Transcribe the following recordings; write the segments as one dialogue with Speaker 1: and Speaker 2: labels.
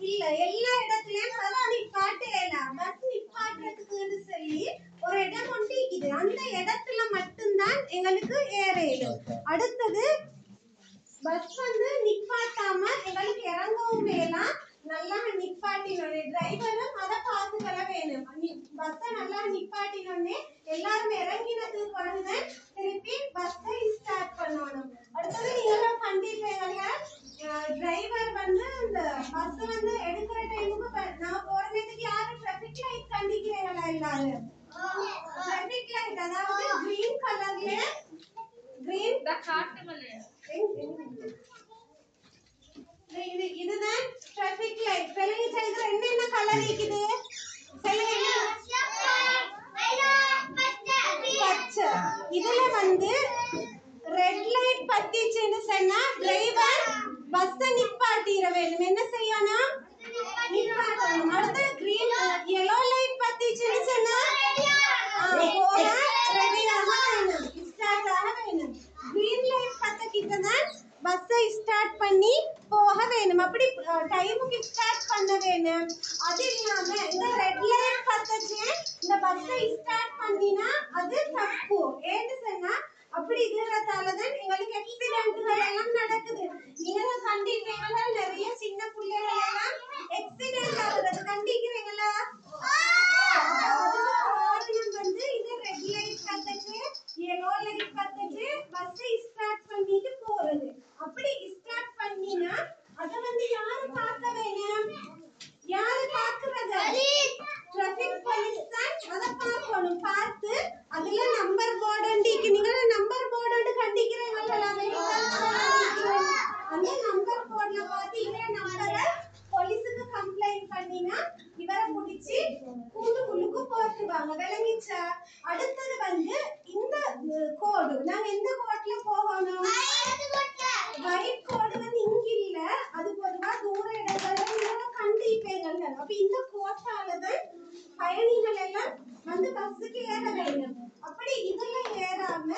Speaker 1: இல்ல எல்லா இடத்துலயும் பஸ் நிப்பாட்டலாம். பஸ் நிப்பாட்டுறதுக்குன்னு சொல்லி ஒரு இடம் ஒன்று இருக்குது. அந்த இடத்துல மட்டும்தான் எங்களுக்கு ஏறேலும். அடுத்தது பஸ் வந்து நிப்பாட்டாம எங்களுக்கு இறங்கவும் வேணாம். நல்லா நிப்பாட்டினோடனே டிரைவரும் அதை பார்த்துக்கல வேணும். பஸ்ஸை நல்லா நிப்பாட்டினோடனே எல்லாரும் இறங்கினதுக்கு பிறகுதான் திருப்பி பஸ்ஸை ஸ்டார்ட் பண்ணணும். அடுத்தது நீங்க கண்டிப்பாங்க டிரைவர் வந்து இந்த பஸ் வந்து எடுக்கிற டைமுக்கு நான் போற நேரத்துக்கு யாரும் டிராஃபிக் லைட் கண்டிக்கிறீங்களா? எல்லாரும் டிராஃபிக் லைட் அதாவது கிரீன் கலர்ல கிரீன் இதுதான் டிராஃபிக் லைட். வெளிய சைடுல என்னென்ன கலர் இருக்குது? பச்சை. இதுல வந்து ரெட் லைட் பத்திச்சுன்னு சொன்னா டிரைவர் பஸ் நிப்பாட்டிர வேணும். என்ன செய்யணும்? நிப்பாட்டணும். அடுத்து கிரீன் yellow லைட் பத்திச்சுன்னு சொன்னா போக ரெடியாக வேணும், ஸ்டார்ட் ஆக வேணும். கிரீன் லைட் பத்தக்கிட்டதான் பஸ்ஸை ஸ்டார்ட் பண்ணி போக வேணும். அப்படி டைமுக்கு ஸ்டார்ட் பண்ண வேணும். அது இல்லாம இந்த ரெட் லைட் பத்தச்சு இந்த பஸ்ஸை ஸ்டார்ட் பண்ணினா அது தப்பு. ஏன்னு சொன்னா அப்படி இருக்கிறதாலதான் எங்களுக்கு ஆக்சிடென்ட்கள் எல்லாம் நடக்குது. நீங்க கண்டிப்பீங்களா? நிறைய சின்ன பிள்ளைகள் எல்லாம் ஆக்சிடென்ட் ஆகுறது கண்டிக்கிறீங்களா? காரணம் வந்து இது ரெட் லைட் பத்தச்சு yellow லைட் பத்தச்சு பஸ்ஸை ஸ்டார்ட் பண்ணிட்டு போறது. அப்படி ஸ்டார்ட் பண்ணினா அத வந்து யாரு பார்க்க வேணும்? யாரு பார்க்கறது? டிராஃபிக் போலீஸ் தான் அத பார்க்கணும். பார்த்து அதுல நம்பர் போர்டு இருக்கு. நீங்க நம்பர் போர்டு கண்டிக்கிறீங்களா? அந்த நம்பர் போர்டுல பார்த்து இதே நம்பரை போலீஸுக்கு கம்ப்ளைண்ட் பண்ணினா இவரை முடிச்சு கூண்டுக்குள்ளுக்கு போட்டுவாங்க. விளங்கிச்சா? அடுத்தது வந்து இந்த கோடு நாங்க எந்த கோட்ல போகணும்? ஒயிட் கோடு வந்து இங்க இல்ல, அது பொதுவா தூர இடங்கள்ல கண்டிப்பீங்க. அப்ப இந்த கோட்டாலதான் பயணிகள் எல்லாம் வந்து பஸ்ஸுக்கு ஏற வேண்டும். அப்படி இதுல ஏறாம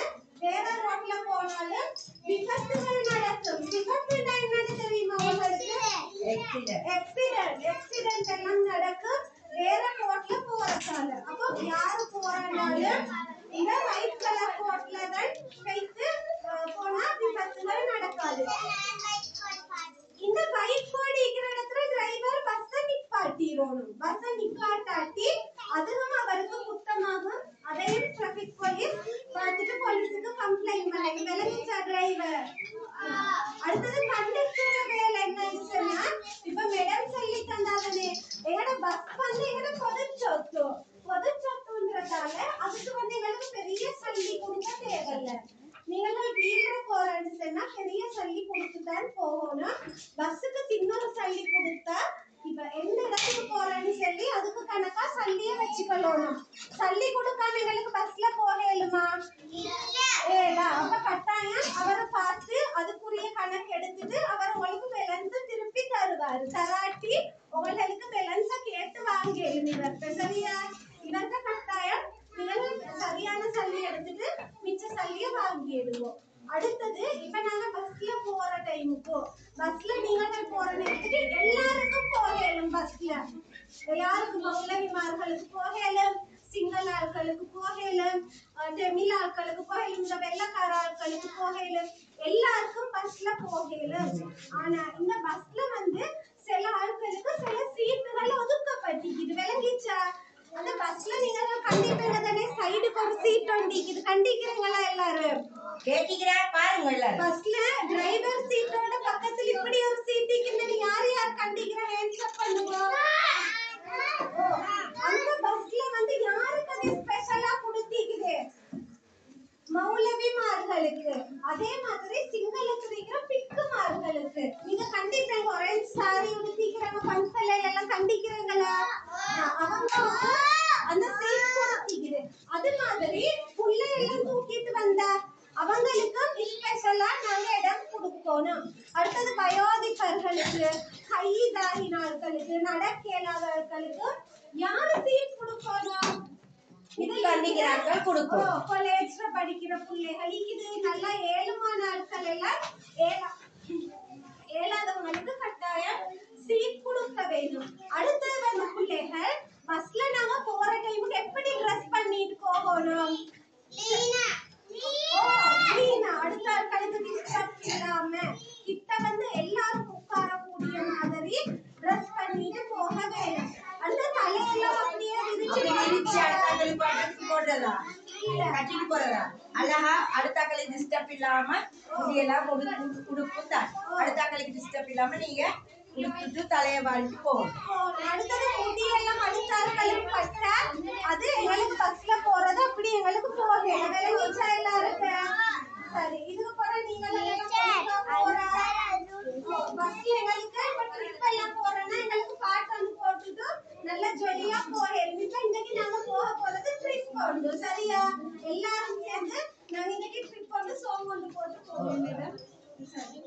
Speaker 1: வேற ரோட்ல போனாலும் விபத்துகள் நடக்கும். விபத்துனா என்னன்னு தெரியுமா உங்களுக்கு? ஆக்சிடென்ட் எல்லாம் நடக்கும் வேற ரோட்ல போறதால. அப்போ யாரு போறானாலும் இந்த ஒயிட் கலர் கோட்ல தான் வைத்து போனா விபத்துகள் நடக்காது. இந்த ஒயிட் கோட் இருக்கிற இடத்துல டிரைவர் பஸ்ஸை நிப்பாட்டிடணும். பஸ்ஸை நிப்பாட்டாட்டி அதுவும் அவருக்கு குற்றமாகும். அதையும் டிராஃபிக் போலீஸ் பார்த்துட்டு போலீஸுக்கு கம்ப்ளைண்ட் பண்ணி விளங்கிச்சா டிரைவர்? அடுத்தது கண்டக்டர் வேலை என்னன்னு சொன்னா இப்ப மேடம் சொல்லி தந்தாதானே எங்கட பஸ் வந்து எங்கட பொதுச்சொத்துன்றதால அதுக்கு வந்து எங்களுக்கு பெரிய சல்லி கொடுக்க தேவையில்லை. நீங்கள் வீட்டுல போறேன்னு சொன்னா பெரிய சல்லி கொடுத்துதான் போகணும். பஸ்ஸுக்கு சின்ன சல்லி கொடுத்தா இப்ப எந்த இடத்துக்கு போறேன்னு சொல்லி அதுக்கு கணக்கா சல்லிய வச்சுக்கணும். சல்லி கொடுக்காம எங்களுக்கு பஸ்ல போக இயலுமா? ஏடா அப்ப கட்டாயம் அவரை பார்த்து அதுக்குரிய கணக்கு எடுத்துட்டு அவர் உங்களுக்கு பேலன்ஸ் திருப்பி தருவாரு. தராட்டி உங்களுக்கு பேலன்ஸ கேட்டு வாங்கி எழுதிவர். சரியா? இவருக்கு கட்டாயம் நீங்கள் சரியான சல்லி எடுத்துட்டு மிச்ச சல்லிய வாங்கி எழுதுவோம். அடுத்தது இப்ப நாங்க பஸ்ல போற டைமுக்கு பஸ்ல நீங்க போற நேரத்துக்கு எல்லாருக்கும் போகலும். பஸ்ல யாருக்கு? மௌலவிமார்களுக்கு போகலும், சிங்கள ஆட்களுக்கு போகலும், தமிழ் ஆட்களுக்கு போகலும், இந்த வெள்ளக்கார ஆட்களுக்கு போகலும், எல்லாருக்கும் பஸ்ல போகலும். ஆனா இந்த பஸ்ல வந்து சில ஆட்களுக்கு சில சீட்டுகள் ஒதுக்கப்பட்டிருக்குது. விளங்கிச்சா? அந்த பஸ்ல நீங்க கண்டிப்பீங்க தானே சைடுக்கு ஒரு சீட் ஒண்டிக்குது. கண்டிக்கிறீங்களா? எல்லாரும் கேட்டிக்கிறா பாருங்க. எல்லாரும் பஸ்ல டிரைவர் சீட்டோட பக்கத்துல இப்படி ஒரு சீட் இருக்குன்னு யார் யார் கண்டிக்கிற ஹேண்ட்ஸ் அப் பண்ணுங்க. அந்த பஸ்ல வந்து யாருக்கு அது ஸ்பெஷலா கொடுத்திக்குது? மௌலவிமார்களுக்கு. அதே மாதிரி சிங்களத்துல இருக்கிற பிக்குமார்களுக்கு. நீங்க கண்டிப்பீங்க ஆரஞ்சு சாரி உடுத்திக்கிறவங்க பன்சலை எல்லாம் கண்டிக்கிறீங்களா? அவங்க அந்த சீட் கொடுத்திக்குது. அது மாதிரி புள்ளையெல்லாம் தூக்கிட்டு வந்தா அவங்களுக்கும் ஸ்பெஷலா நாங்க இடம் கொடுக்கணும். அடுத்தது வயோதிகர்களுக்கு, கைதாகினார்களுக்கு, நடக்க இயலாதவர்களுக்கு யாரு சீட் கொடுக்கணும்? இது கண்டிக்கிறார்கள் கொடுக்கும். காலேஜ்ல படிக்கிற பிள்ளைகள் இது நல்லா ஏழுமான ஆட்கள் எல்லாம் ஏழாதவங்களுக்கு கட்டாயம் சீட் கொடுக்க வேண்டும்.
Speaker 2: கட்டிட்டு போறதா அழகா அடுத்தாக்களுக்கு டிஸ்டர்ப் இல்லாம முடியெல்லாம் உடுப்பு தான் அடுத்தாக்களுக்கு டிஸ்டர்ப் இல்லாம நீங்க உடுத்துட்டு தலைய வாழ்த்து போகணும்.
Speaker 1: அடுத்தது முடியெல்லாம் அடுத்தாக்களுக்கு பட்டா அது எங்களுக்கு பஸ்ல போறது அப்படி எங்களுக்கு போகல விளங்கிச்சா எல்லாருக்கு. சரி இதுக்கு பிறகு நீங்க பஸ்ல எங்களுக்கு இப்ப ட்ரிப் எல்லாம் போறோம்னா எங்களுக்கு பாட்டு வந்து போட்டுட்டு நல்லா ஜொலியா போகணும். இப்ப இன்னைக்கு நாங்க போக போறது ட்ரிப் கொண்டு சரியா எல்லாரும் சேர்ந்து நாங்க இன்னைக்கு ட்ரிப் கொண்டு சோங் கொண்டு போட்டு போவோம் மேடம். சரி